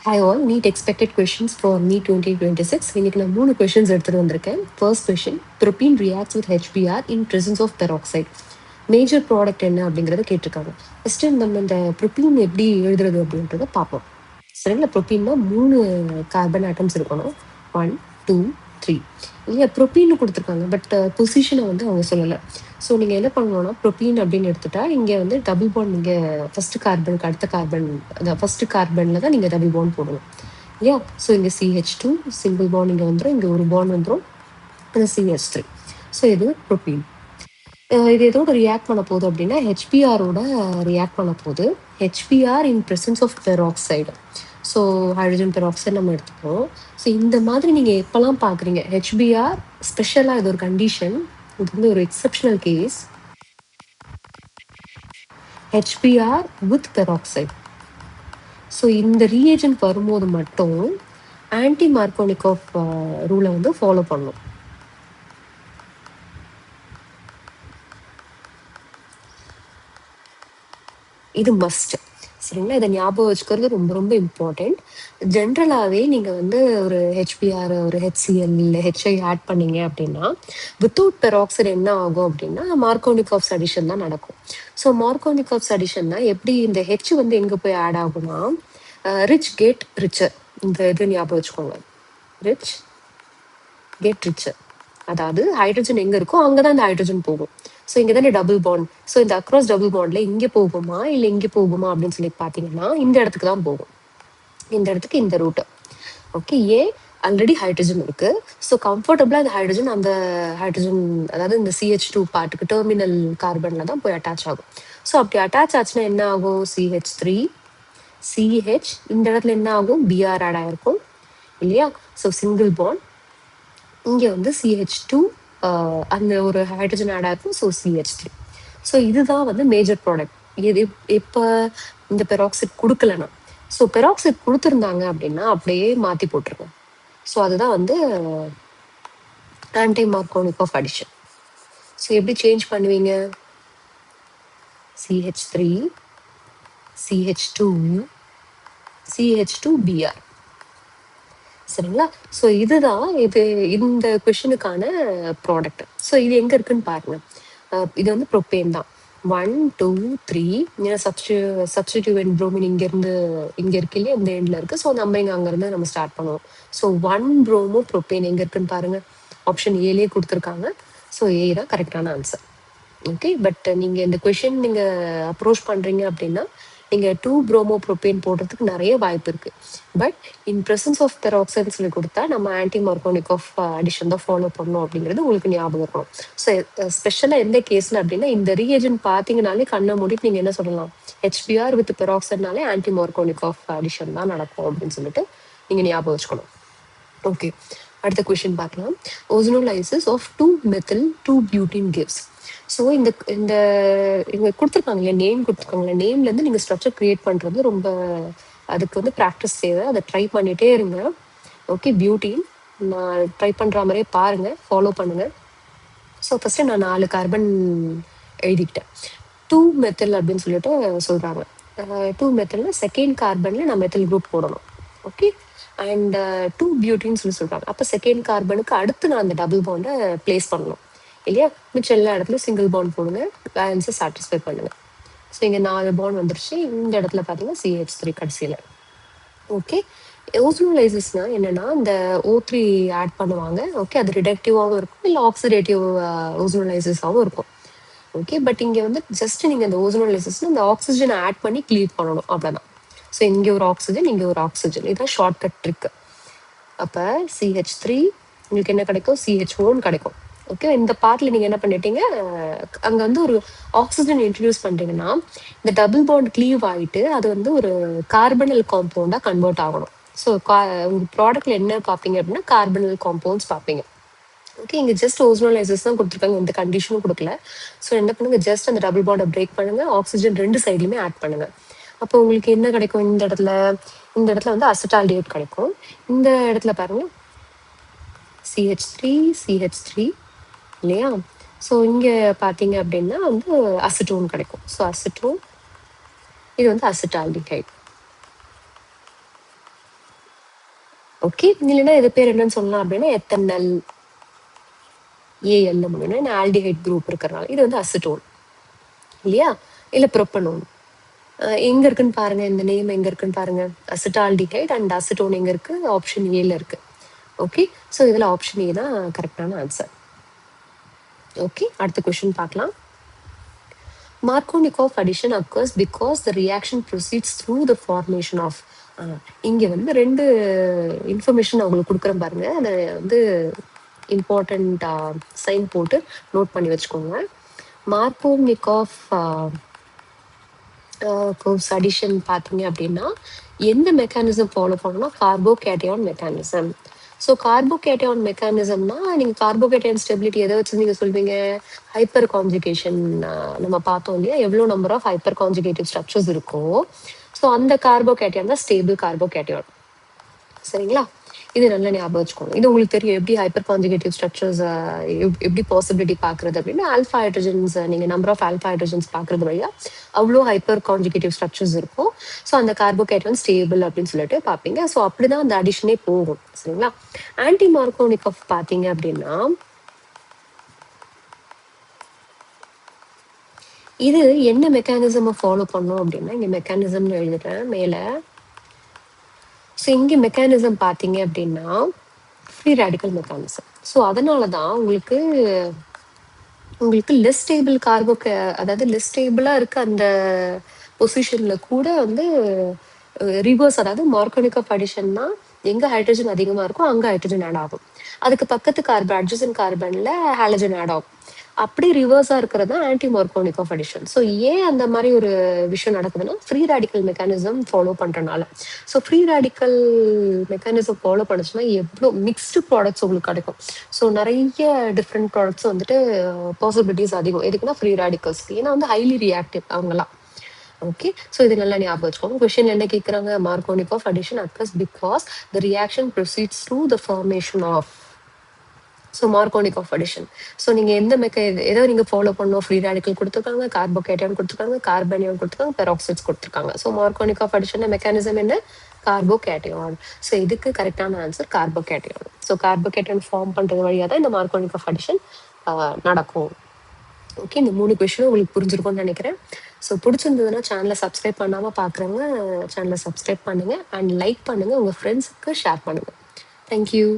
Hi all, NEET expected questions for NEET 2026. இன்னைக்கு நான் 3 questions எடுத்துட்டு வந்திருக்கேன். First question, propene reacts with HBr in presence of peroxide. Major product என்ன அப்படிங்கறத கேட்டிருக்காங்க. ஃபர்ஸ்ட் நம்ம இந்த ப்ரோப்பீன் எப்படி எழுதுறது அப்படின்றத பார்ப்போம். சரிங்களா? ப்ரோப்பீன்னா 3 கார்பன் ஆட்டம்ஸ் இருக்கணும். 1, 2, 3. இல்லையா? ப்ரோப்பீன் கொடுத்துருக்காங்க, பட் பொசிஷனை வந்து அவங்க சொல்லலை. ஸோ நீங்கள் என்ன பண்ணணும்னா ப்ரோப்பீன் அப்படின்னு எடுத்துட்டா இங்கே வந்து டபுள் பாண்ட் நீங்கள் ஃபர்ஸ்ட் கார்பனுக்கு அடுத்த கார்பன், அந்த ஃபர்ஸ்ட் கார்பனில் தான் நீங்கள் டபுள் பாண்ட் போடணும் இல்லையா? ஸோ இங்கே CH2 சிங்கிள் பாண்ட் இங்கே வந்துடும், இங்கே ஒரு பாண்ட் வந்துடும், அந்த CH3. ஸோ இது ப்ரோப்பீன். இது எதோட ரியாக்ட் பண்ண போகுது அப்படின்னா ஹெச்பிஆரோட ரியாக்ட் பண்ண போகுது. HBr in presence of peroxide. So hydrogen peroxide நம்ம எடுத்துப்போம். ஸோ இந்த மாதிரி நீங்கள் எப்போல்லாம் பார்க்குறீங்க ஹெச்பிஆர் ஸ்பெஷலாக இது ஒரு கண்டிஷன், இது வந்து ஒரு exceptional case. HBr with peroxide. So இந்த ரீஏஜென்ட் வரும்போது மட்டும் ஆன்டி மார்கோனிகாஃப் ரூலை வந்து ஃபாலோ பண்ணணும். இது மஸ்ட். சரிங்களா? இதை ஞாபகம் வச்சுக்கிறது ரொம்ப ரொம்ப இம்பார்ட்டண்ட். ஜென்ரலாகவே நீங்கள் வந்து ஒரு HBr ஒரு HCl இல்லை HI ஆட் பண்ணீங்க அப்படின்னா வித்தவுட் பெராக்சைடு என்ன ஆகும் அப்படின்னா மார்கோனிகாஃப்ஸ் அடிஷன் தான் நடக்கும். ஸோ மார்கோனிகாஃப்ஸ் அடிஷன்னா எப்படி இந்த ஹெச் வந்து எங்கே போய் ஆட் ஆகும்னா ரிச் கெட் ரிச்சர். இந்த இது ஞாபகம் வச்சுக்கோங்க, ரிச் கெட் ரிச்சர். அதாவது ஹைட்ரஜன் எங்கே இருக்கோ அங்கே தான் இந்த ஹைட்ரஜன் போகும். ஸோ இங்கே தானே டபுள் பாண்ட். ஸோ இந்த அக்ராஸ் டபுள் பாண்ட்ல இங்கே போகுமா இல்லை இங்கே போகுமா அப்படின்னு சொல்லி பார்த்தீங்கன்னா இந்த இடத்துக்கு தான் போகும், இந்த இடத்துக்கு இந்த ரூட்டு. ஓகே, ஏன்? ஆல்ரெடி ஹைட்ரஜன் இருக்கு. ஸோ கம்ஃபர்டபுளாக இந்த ஹைட்ரஜன் அந்த ஹைட்ரஜன் அதாவது இந்த CH2 பார்ட்டுக்கு டெர்மினல் கார்பனில் தான் போய் அட்டாச் ஆகும். ஸோ அப்படி அட்டாச் ஆச்சுன்னா என்ன ஆகும்? CH3 CH இந்த இடத்துல என்ன ஆகும்? Br ஆட் ஆயிருக்கும் இல்லையா? So single bond. இங்கே வந்து CH2 அந்த ஒரு ஹைட்ரஜன் ஆட் ஆயிருக்கும். So CH3. ஸோ இதுதான் வந்து மேஜர் ப்ராடக்ட். இது எப்போ இந்த பெராக்சைட் கொடுக்கலன்னா, ஸோ பெராக்சைட் கொடுத்துருந்தாங்க அப்படின்னா அப்படியே மாற்றி போட்டுருங்க. ஸோ அதுதான் வந்து ஆன்டி மார்கோனிகாஃப் அடிஷன். ஸோ எப்படி சேஞ்ச் பண்ணுவீங்க? CH3 CH2 CH2Br. சரிங்களா? ஸோ இதுதான் இது இந்த கொஷனுக்கான ப்ராடக்ட். ஸோ இது எங்கே இருக்குன்னு பாருங்க. இது வந்து ப்ரோப்பேன் தான். 1, 2, 3. ஏன்னா சப்ஸ்டிடியூவன்ட் ப்ரோமின் இங்கே இருக்கு இல்லையா, இந்த எண்டில் இருக்குது. ஸோ நம்ம இங்கே அங்கேருந்து நம்ம ஸ்டார்ட் பண்ணுவோம். ஸோ 1 ப்ரோமோ ப்ரோப்பேன் எங்கே இருக்குன்னு பாருங்க. ஆப்ஷன் ஏலேயே கொடுத்துருக்காங்க. ஸோ ஏ தான் கரெக்டான ஆன்சர். ஓகே, பட் நீங்கள் இந்த கொஷின் நீங்கள் அப்ரோச் பண்ணுறீங்க அப்படின்னா நீங்கள் 2 ப்ரோமோ ப்ரோப்பேன் போடுறதுக்கு நிறைய வாய்ப்பு இருக்கு. But in presence of peroxide சொல்லி கொடுத்தா நம்ம ஆன்டி மார்கோனிகாஃப் அடிஷன் தான் ஃபாலோ பண்ணணும் அப்படிங்கிறது உங்களுக்கு ஞாபகம் இருக்கணும். ஸோ ஸ்பெஷலாக எந்த கேஸில் அப்படின்னா இந்த ரீஏஜென்ட் பார்த்தீங்கனாலே கண்ணை மூடிட்டு நீங்கள் என்ன சொல்லலாம், HBr with பெராக்சைட்னாலே anti Markovnikov addition தான் நடக்கும் அப்படின்னு சொல்லிட்டு நீங்கள் ஞாபகம் வச்சுக்கணும். ஓகே, அடுத்த கொஷின் பார்க்கலாம். ஓசோனோலைசிஸ் of 2-methyl 2-butene gives. So இந்த இந்த இங்கே கொடுத்துருக்காங்க இல்லையா, நேம் கொடுத்துருக்காங்களே, நேம்லேருந்து நீங்கள் ஸ்ட்ரக்சர் க்ரியேட் பண்ணுறது ரொம்ப அதுக்கு வந்து ப்ராக்டிஸ் தேவை. அதை ட்ரை பண்ணிகிட்டே இருங்க. ஓகே, பியூட்டின் நான் ட்ரை பண்ணுற மாதிரியே பாருங்கள், ஃபாலோ பண்ணுங்கள். ஸோ ஃபஸ்ட்டு நான் 4 கார்பன் எழுதிக்கிட்டேன். 2-methyl அப்படின்னு சொல்லிட்டு சொல்கிறாங்க. 2-methylனா செகண்ட் கார்பனில் நான் மெத்தில் குரூப் போடணும். ஓகே, அண்ட் 2-butene சொல்லி சொல்கிறாங்க. அப்போ செகண்ட் கார்பனுக்கு அடுத்து நான் அந்த டபுள் பாண்டை பிளேஸ் பண்ணணும் இல்லையா? மிச்சம் எல்லா இடத்துலையும் சிங்கிள் பாண்ட் போடுங்க, பேலன்ஸை சாட்டிஸ்ஃபை பண்ணுங்க. ஸோ இங்கே 4 பாண்ட் வந்துருச்சு. இந்த இடத்துல பார்த்தீங்கன்னா CH3 கடைசியில். ஓகே, ஓசோனோலைசிஸ்னா என்னன்னா இந்த O3 ஆட் பண்ணுவாங்க. ஓகே, அது ரிடக்டிவாகவும் இருக்கும், இல்லை ஆக்சிடேட்டிவ் ஓசோனோலைசிஸாகவும் இருக்கும். ஓகே, பட் இங்கே வந்து ஜஸ்ட் நீங்கள் இந்த ஓசோனோலைசிஸ்னா இந்த ஆக்சிஜனை ஆட் பண்ணி கிளியர் பண்ணணும், அவ்வளோதான். ஸோ இங்கே ஒரு ஆக்சிஜன், இங்கே ஒரு ஆக்சிஜன், இதுதான் ஷார்ட்கட் ட்ரிக்கு. அப்போ CH3 உங்களுக்கு என்ன கிடைக்கும்? CH1 கிடைக்கும். ஓகே, இந்த பார்ட்ல நீங்கள் என்ன பண்ணிட்டீங்க, அங்கே வந்து ஒரு ஆக்சிஜன் இன்ட்ரடியூஸ் பண்ணுறீங்கன்னா இந்த டபுள் பாண்ட் க்ளீவ் ஆகிட்டு அது வந்து ஒரு கார்பனல் காம்பவுண்டாக கன்வெர்ட் ஆகணும். ஸோ உங்கள் ப்ராடக்ட்ல என்ன பார்ப்பீங்க அப்படின்னா கார்பனல் காம்பவுண்ட்ஸ் பார்ப்பீங்க. ஓகே, இங்கே ஜஸ்ட் ஓசோனோலைசிஸ் தான் கொடுத்துருக்காங்க, இந்த கண்டிஷனும் கொடுக்கல. ஸோ என்ன பண்ணுங்க, ஜஸ்ட் அந்த டபுள் பாண்டை பிரேக் பண்ணுங்க, ஆக்சிஜன் 2 சைட்லையுமே ஆட் பண்ணுங்க. அப்போ உங்களுக்கு என்ன கிடைக்கும்? இந்த இடத்துல வந்து அசிட்டால்டிஹைட் கிடைக்கும். இந்த இடத்துல பாருங்க CH3 CH3 இல்லையா? ஸோ இங்கே பார்த்தீங்க அப்படின்னா வந்து அசிட்டோன் கிடைக்கும். ஸோ அசிட்டோன், இது வந்து அசிட்டால்டிஹைட். ஓகே, இல்லைன்னா இது பேர் என்னன்னு சொல்லலாம் அப்படின்னா எத்தனல் ஏஎல்ல முடியும். ஆல்டிஹைட் குரூப் இருக்கிறனால இது வந்து அசிட்டோன் இல்லையா, இல்ல ப்ரோப்பனோன். எங்க இருக்குன்னு பாருங்க, இந்த நேம் எங்க இருக்குன்னு பாருங்க. அசிட்டால்டிஹைட் அண்ட் அசிட்டோன் எங்க இருக்கு, ஆப்ஷன் ஏல இருக்கு. ஓகே, ஸோ இதுல ஆப்ஷன் ஏ தான் கரெக்டான ஆன்சர். ஓகே, அடுத்த கொஸ்டின் பார்க்கலாம். Markovnikov addition occurs because the reaction proceeds through the formation of இங்க வந்து ரெண்டு இன்ஃபர்மேஷன் அவங்களுக்கு கொடுக்குறேன் பாருங்க. அதை வந்து இம்பார்ட்டண்ட் சைன் போட்டு நோட் பண்ணி வச்சுக்கோங்க. மார்கோவ்னிகாஃப் கோர்ஸ் அடிஷன் பார்த்தீங்க அப்படின்னா எந்த மெக்கானிசம் ஃபாலோ பண்ணணும்னா கார்போகேட்டையான் மெக்கானிசம். ஸோ கார்போகேட்டையான் மெக்கானிசம்னா நீங்க கார்போகேட்டையான் ஸ்டெபிலிட்டி எதை வச்சு நீங்க சொல்வீங்க, ஹைப்பர் கான்ஜுகேஷன். நம்ம பார்த்தோம் இல்லையா, எவ்வளோ number of hyper conjugative structures இருக்கோ, ஸோ அந்த கார்போகேட்டையான் தான் ஸ்டேபிள் கார்போகேட்டையான். சரிங்களா, இது நல்லா ஞாபகம் வச்சுக்கோங்க. இது உங்களுக்கு தெரியும் எப்படி ஹைப்பர் கான்ஜுகேட்டிவ் ஸ்ட்ரக்சர்ஸ் எப்படி பாசிபிலிட்டி பாக்குறது அப்படின்னா, ஆல்ஃபா ஹைட்ரஜன்ஸ் நீங்க நம்பர் ஆஃப் ஆல்ஃபா ஹைட்ரஜன்ஸ் பாக்குறது வழியா அவ்வளோ ஹைப்பர் கான்ஜுகேட்டிவ் ஸ்ட்ரக்சர்ஸ் இருக்கும். ஸோ அந்த கார்போகேட்டையான் ஸ்டேபிள் அப்படின்னு சொல்லிட்டு பார்ப்பீங்க. ஸோ அப்படிதான் அந்த அடிஷனே போகும். சரிங்களா, ஆன்டி மார்கோனிகாஃப் பார்த்தீங்க அப்படின்னா இது என்ன மெக்கானிசம் ஃபாலோ பண்ணும் அப்படின்னா, இங்க மெக்கானிசம் எழுதுறேன் மேல. ஸோ இங்க மெக்கானிசம் பார்த்தீங்க அப்படின்னா ஃப்ரீ ரேடிக்கல் மெக்கானிசம். ஸோ அதனால தான் உங்களுக்கு லெஸ் ஸ்டேபிள் அதாவது லெஸ் ஸ்டேபிளா இருக்க அந்த பொசிஷன்ல கூட வந்து ரிவர்ஸ், அதாவது மார்கோனிகாஃப் அடிஷன்னா எங்க ஹைட்ரஜன் அதிகமா இருக்கும் அங்க ஹைட்ரஜன் ஆட் ஆகும், அதுக்கு பக்கத்து கார்பன் அட்ஜசன்ட் கார்பன்ல ஹாலஜன் ஆட் ஆகும். அப்படி ரிவர்ஸா இருக்கிறது தான் ஆன்டி மார்கோனிகாஃப் அடிஷன். ஸோ ஏன் அந்த மாதிரி ஒரு விஷயம் நடக்குதுன்னா ஃப்ரீ ரேடிக்கல் மெக்கானிசம் ஃபாலோ பண்றதுனால. So free radical mechanism follow பண்ணுச்சுன்னா எவ்வளோ மிக்ஸ்டு ப்ராடக்ட்ஸ் உங்களுக்கு கிடைக்கும். ஸோ நிறைய டிஃப்ரெண்ட் ப்ராடக்ட்ஸ் வந்துட்டு பாசிபிலிட்டிஸ் அதிகம். எதுக்குன்னா ஃப்ரீ ரேடிக்கல்ஸ்க்கு, ஏன்னா வந்து ஹைலி ரியாக்டிவ் அவங்கலாம். ஓகே, ஸோ இது நல்லா ஞாபகம் வச்சுக்கோங்க. கொஸ்டின் என்ன கேட்குறாங்க, Markovnikov addition occurs because the reaction proceeds through the formation of. So Markovnikov addition. So நீங்க எந்த ஏதோ நீங்க ஃபாலோ பண்ணணும், ஃப்ரீ ரேடிக்கல் கொடுத்துருக்காங்க, கார்போகேட்டையான் கொடுத்துருக்காங்க, கார்பனியான் கொடுத்துருக்காங்க, பெராக்சைட்ஸ் கொடுத்துருக்காங்க. ஸோ மார்கோனிகாஃப் அடிஷன் மெக்கானிசம் என்ன, கார்போகேட்டையான். ஸோ இதுக்கு கரெக்டான answer carbocation. So carbocation form பண்றது வழியாக தான் இந்த மார்கோனிகாஃப் அடிஷன் நடக்கும். ஓகே, இந்த 3 கொஸ்டினும் உங்களுக்கு புரிஞ்சிருக்கும்னு நினைக்கிறேன். ஸோ பிடிச்சிருந்ததுன்னா சேனலை சப்ஸ்கிரைப் பண்ணாமல் பார்க்குறவங்க சேனலை சப்ஸ்கிரைப் பண்ணுங்கள் அண்ட் லைக் பண்ணுங்கள், உங்கள் ஃப்ரெண்ட்ஸுக்கு ஷேர் பண்ணுங்கள். தேங்க்யூ.